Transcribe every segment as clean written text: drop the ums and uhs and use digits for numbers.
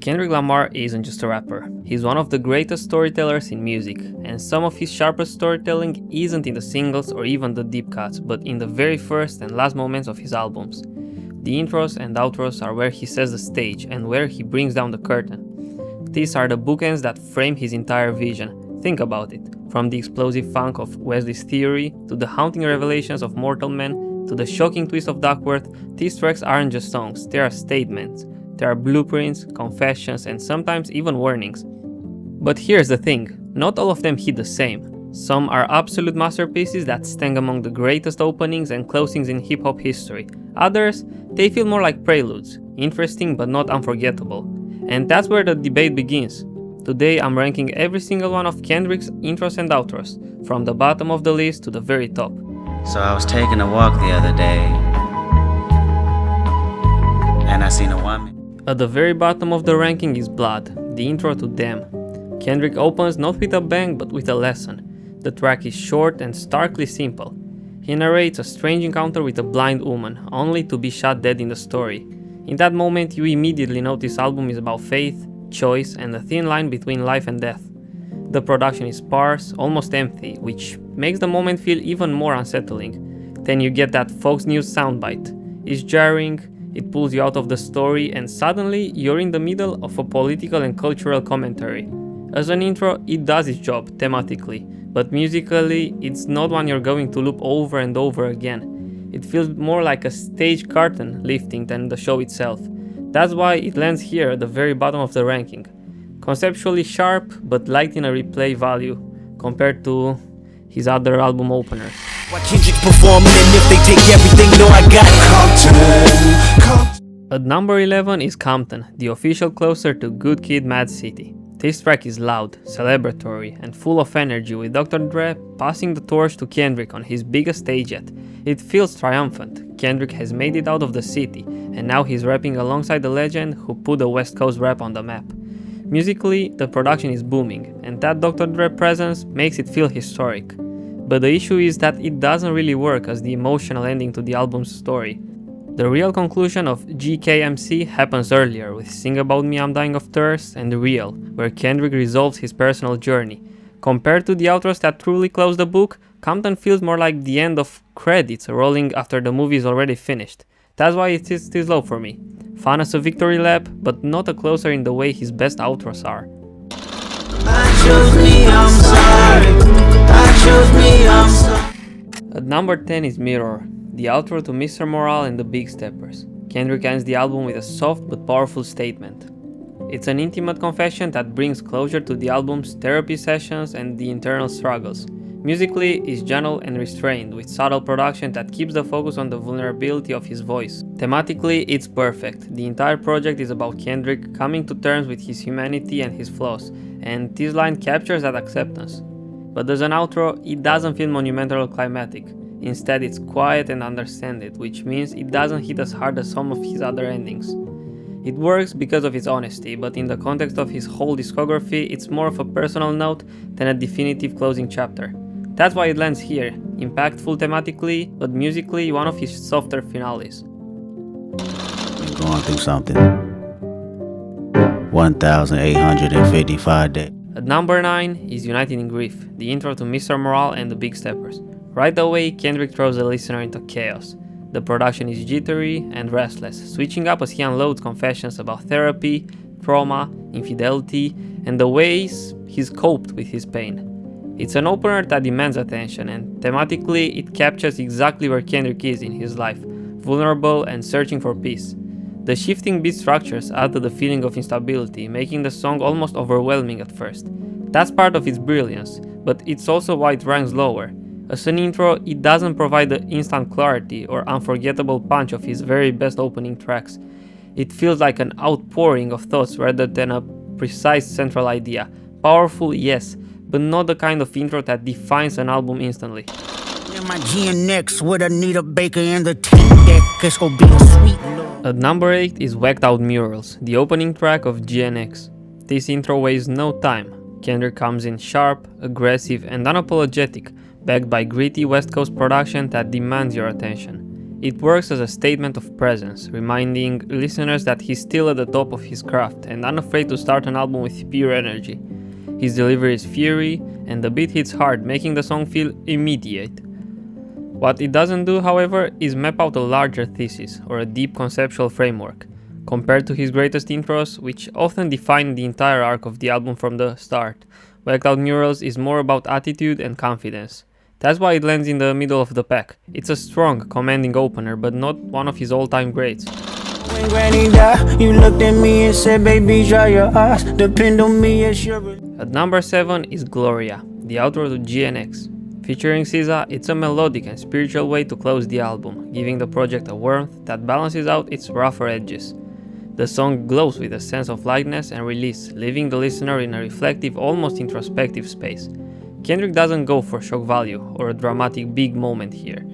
Kendrick Lamar isn't just a rapper, he's one of the greatest storytellers in music, and some of his sharpest storytelling isn't in the singles or even the deep cuts, but in the very first and last moments of his albums. The intros and outros are where he sets the stage and where he brings down the curtain. These are the bookends that frame his entire vision. Think about it, from the explosive funk of Wesley's Theory, to the haunting revelations of Mortal Man, to the shocking twist of Duckworth. These tracks aren't just songs, they are statements. There are blueprints, confessions, and sometimes even warnings. But here's the thing, not all of them hit the same. Some are absolute masterpieces that stand among the greatest openings and closings in hip-hop history. Others, they feel more like preludes, interesting but not unforgettable. And that's where the debate begins. Today I'm ranking every single one of Kendrick's intros and outros, from the bottom of the list to the very top. So I was taking a walk the other day, and I seen a woman. At the very bottom of the ranking is Blood, the intro to Them. Kendrick opens not with a bang but with a lesson. The track is short and starkly simple. He narrates a strange encounter with a blind woman, only to be shot dead in the story. In that moment you immediately know this album is about faith, choice, and a thin line between life and death. The production is sparse, almost empty, which makes the moment feel even more unsettling. Then you get that Fox News soundbite. It's jarring, it pulls you out of the story, and suddenly you're in the middle of a political and cultural commentary. As an intro, it does its job thematically, but musically, it's not one you're going to loop over and over again. It feels more like a stage curtain lifting than the show itself. That's why it lands here at the very bottom of the ranking. Conceptually sharp, but light in a replay value compared to his other album openers. Why Kendrick's performing, and if they take everything, no, I got Compton. At number 11 is Compton, the official closer to Good Kid, Mad City. This track is loud, celebratory, and full of energy, with Dr. Dre passing the torch to Kendrick on his biggest stage yet. It feels triumphant. Kendrick has made it out of the city, and now he's rapping alongside the legend who put the West Coast rap on the map. Musically, the production is booming, and that Dr. Dre presence makes it feel historic. But the issue is that it doesn't really work as the emotional ending to the album's story. The real conclusion of GKMC happens earlier with Sing About Me I'm Dying of Thirst and Real, where Kendrick resolves his personal journey. Compared to the outros that truly close the book, Compton feels more like the end of credits rolling after the movie is already finished. That's why it sits this low for me. Fun as a victory lap, but not a closer in the way his best outros are. At number 10 is Mirror, the outro to Mr. Morale and the Big Steppers. Kendrick ends the album with a soft but powerful statement. It's an intimate confession that brings closure to the album's therapy sessions and the internal struggles. Musically, it's gentle and restrained, with subtle production that keeps the focus on the vulnerability of his voice. Thematically, it's perfect. The entire project is about Kendrick coming to terms with his humanity and his flaws, and this line captures that acceptance. But as an outro, it doesn't feel monumental or climatic. Instead, it's quiet and understanding, which means it doesn't hit as hard as some of his other endings. It works because of its honesty, but in the context of his whole discography, it's more of a personal note than a definitive closing chapter. That's why it lands here, impactful thematically, but musically one of his softer finales. Been going through something. 1,855 days. At number 9 is United in Grief, the intro to Mr. Morale and the Big Steppers. Right away, Kendrick throws the listener into chaos. The production is jittery and restless, switching up as he unloads confessions about therapy, trauma, infidelity, and the ways he's coped with his pain. It's an opener that demands attention, and thematically it captures exactly where Kendrick is in his life, vulnerable and searching for peace. The shifting beat structures add to the feeling of instability, making the song almost overwhelming at first. That's part of its brilliance, but it's also why it ranks lower. As an intro, it doesn't provide the instant clarity or unforgettable punch of his very best opening tracks. It feels like an outpouring of thoughts rather than a precise central idea. Powerful, yes, but not the kind of intro that defines an album instantly. In my GNX with Anita Baker and the tape deck, it's gonna be a sweet love. At number 8 is Whacked Out Murals, the opening track of GNX. This intro wastes no time. Kendrick comes in sharp, aggressive, and unapologetic, backed by gritty West Coast production that demands your attention. It works as a statement of presence, reminding listeners that he's still at the top of his craft and unafraid to start an album with pure energy. His delivery is fiery, and the beat hits hard, making the song feel immediate. What it doesn't do, however, is map out a larger thesis or a deep conceptual framework, compared to his greatest intros, which often define the entire arc of the album from the start. Whacked Out Murals is more about attitude and confidence. That's why it lands in the middle of the pack. It's a strong, commanding opener, but not one of his all-time greats. When Granny died, you looked at me and said, baby, dry your eyes. Depend on me as your... At number 7 is Gloria, the outro to GNX. Featuring SZA, it's a melodic and spiritual way to close the album, giving the project a warmth that balances out its rougher edges. The song glows with a sense of lightness and release, leaving the listener in a reflective, almost introspective space. Kendrick doesn't go for shock value or a dramatic big moment here.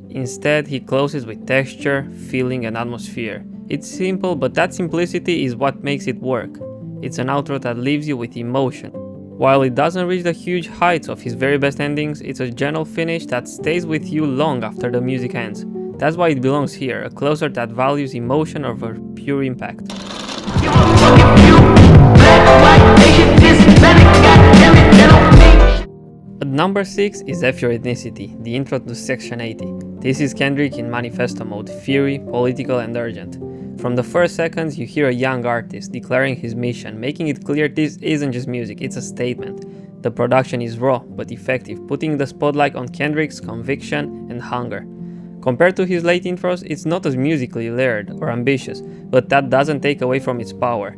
Instead, he closes with texture, feeling, and atmosphere. It's simple, but that simplicity is what makes it work. It's an outro that leaves you with emotion. While it doesn't reach the huge heights of his very best endings, it's a gentle finish that stays with you long after the music ends. That's why it belongs here, a closer that values emotion over pure impact. At number 6 is F Your Ethnicity, the intro to Section 80. This is Kendrick in manifesto mode, fiery, political, and urgent. From the first seconds, you hear a young artist declaring his mission, making it clear this isn't just music, it's a statement. The production is raw but effective, putting the spotlight on Kendrick's conviction and hunger. Compared to his late intros, it's not as musically layered or ambitious, but that doesn't take away from its power.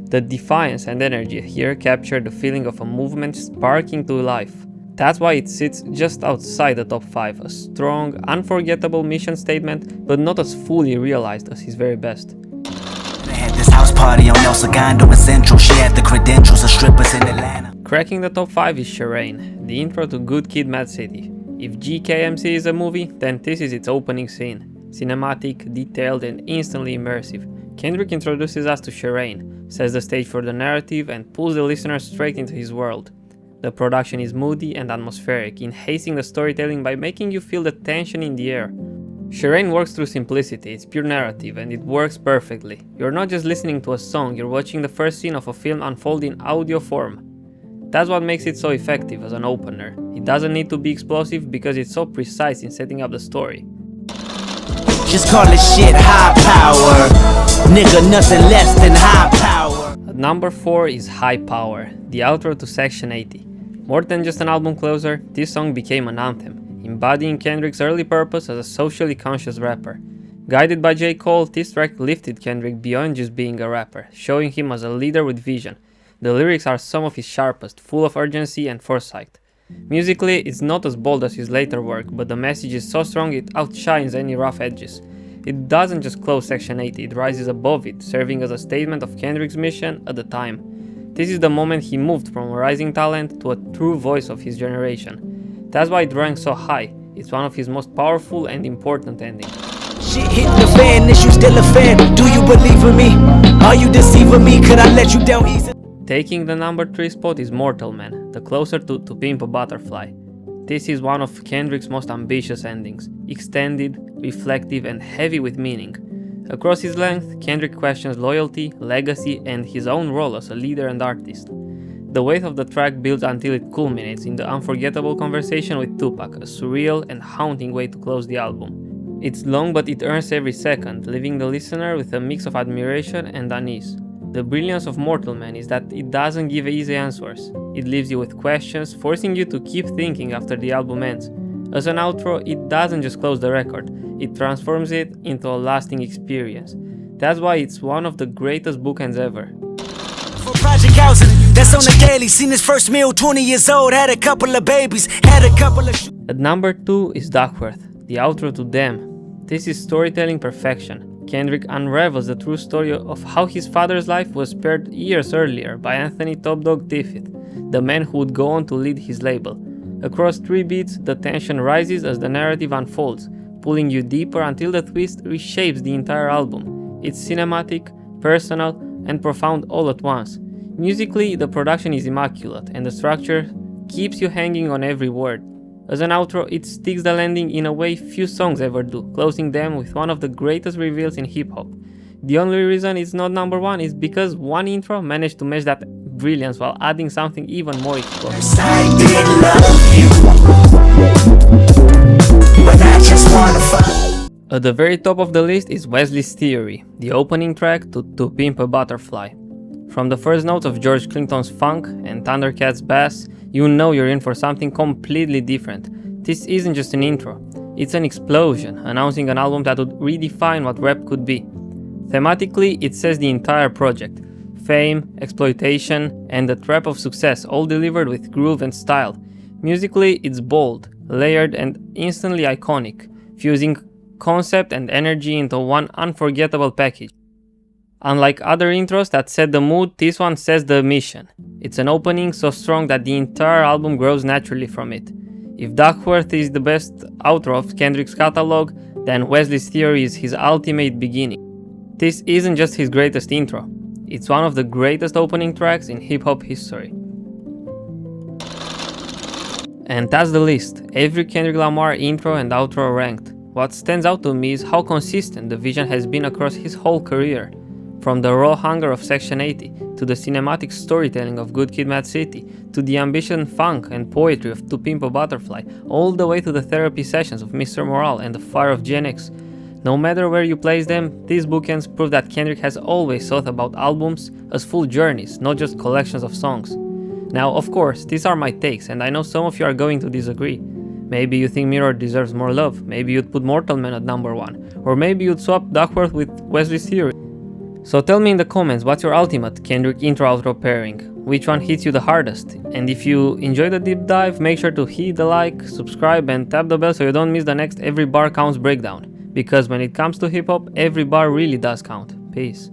The defiance and energy here capture the feeling of a movement sparking to life. That's why it sits just outside the top 5, a strong, unforgettable mission statement, but not as fully realized as his very best. This house party on El Segundo in Central. She had the credentials of strippers in Atlanta. Cracking the top 5 is Shireen, the intro to Good Kid, Mad City. If GKMC is a movie, then this is its opening scene. Cinematic, detailed, and instantly immersive. Kendrick introduces us to Shireen, sets the stage for the narrative, and pulls the listener straight into his world. The production is moody and atmospheric, enhancing the storytelling by making you feel the tension in the air. Shireen works through simplicity, it's pure narrative, and it works perfectly. You're not just listening to a song, you're watching the first scene of a film unfold in audio form. That's what makes it so effective as an opener. It doesn't need to be explosive because it's so precise in setting up the story. Just call it shit high power. Nigga, nothing less than high power. At number 4 is High Power, the outro to Section 80. More than just an album closer, this song became an anthem, embodying Kendrick's early purpose as a socially conscious rapper. Guided by J. Cole, this track lifted Kendrick beyond just being a rapper, showing him as a leader with vision. The lyrics are some of his sharpest, full of urgency and foresight. Musically, it's not as bold as his later work, but the message is so strong it outshines any rough edges. It doesn't just close Section 80, it rises above it, serving as a statement of Kendrick's mission at the time. This is the moment he moved from a rising talent to a true voice of his generation. That's why it ranks so high. It's one of his most powerful and important endings. Shit hit the fan, is you still a fan? Do you believe in me? Are you deceiving me? Could I let you down easy? Taking the number 3 spot is Mortal Man, the closer to Pimp a Butterfly. This is one of Kendrick's most ambitious endings, extended, reflective, and heavy with meaning. Across his length, Kendrick questions loyalty, legacy, and his own role as a leader and artist. The weight of the track builds until it culminates in the unforgettable conversation with Tupac, a surreal and haunting way to close the album. It's long, but it earns every second, leaving the listener with a mix of admiration and unease. The brilliance of Mortal Man is that it doesn't give easy answers. It leaves you with questions, forcing you to keep thinking after the album ends. As an outro, it doesn't just close the record, it transforms it into a lasting experience. That's why it's one of the greatest bookends ever. For Project Housing, that's on the daily. Seen his first meal, 20 years old, had a couple of babies, had a couple of... At number 2 is Duckworth, the outro to Them. This is storytelling perfection. Kendrick unravels the true story of how his father's life was spared years earlier by Anthony Top Dog Tiffit, the man who would go on to lead his label. Across 3 beats, the tension rises as the narrative unfolds, pulling you deeper until the twist reshapes the entire album. It's cinematic, personal, and profound all at once. Musically, the production is immaculate, and the structure keeps you hanging on every word. As an outro, it sticks the landing in a way few songs ever do, closing them with one of the greatest reveals in hip-hop. The only reason it's not number one is because one intro managed to match that brilliance while adding something even more explosive. I did love you, but I just wanna fuck. At the very top of the list is Wesley's Theory, the opening track to Pimp a Butterfly. From the first notes of George Clinton's funk and Thundercat's bass, you know you're in for something completely different. This isn't just an intro, it's an explosion, announcing an album that would redefine what rap could be. Thematically, it says the entire project. Fame, exploitation, and the trap of success, all delivered with groove and style. Musically, it's bold, layered, and instantly iconic, fusing concept and energy into one unforgettable package. Unlike other intros that set the mood, this one sets the mission. It's an opening so strong that the entire album grows naturally from it. If Duckworth is the best outro of Kendrick's catalog, then Wesley's Theory is his ultimate beginning. This isn't just his greatest intro, it's one of the greatest opening tracks in hip-hop history. And that's the list, every Kendrick Lamar intro and outro ranked. What stands out to me is how consistent the vision has been across his whole career. From the raw hunger of Section 80, to the cinematic storytelling of Good Kid Mad City, to the ambition, funk and poetry of To Pimp a Butterfly, all the way to the therapy sessions of Mr. Morale and the fire of Gen X. No matter where you place them, these bookends prove that Kendrick has always thought about albums as full journeys, not just collections of songs. Now, of course, these are my takes, and I know some of you are going to disagree. Maybe you think Mirror deserves more love, maybe you'd put Mortal Man at number 1, or maybe you'd swap Duckworth with Wesley's Theory. So tell me in the comments what's your ultimate Kendrick intro-outro pairing, which one hits you the hardest, and if you enjoyed the deep dive, make sure to hit the like, subscribe and tap the bell so you don't miss the next Every Bar Counts breakdown, because when it comes to hip-hop, every bar really does count. Peace.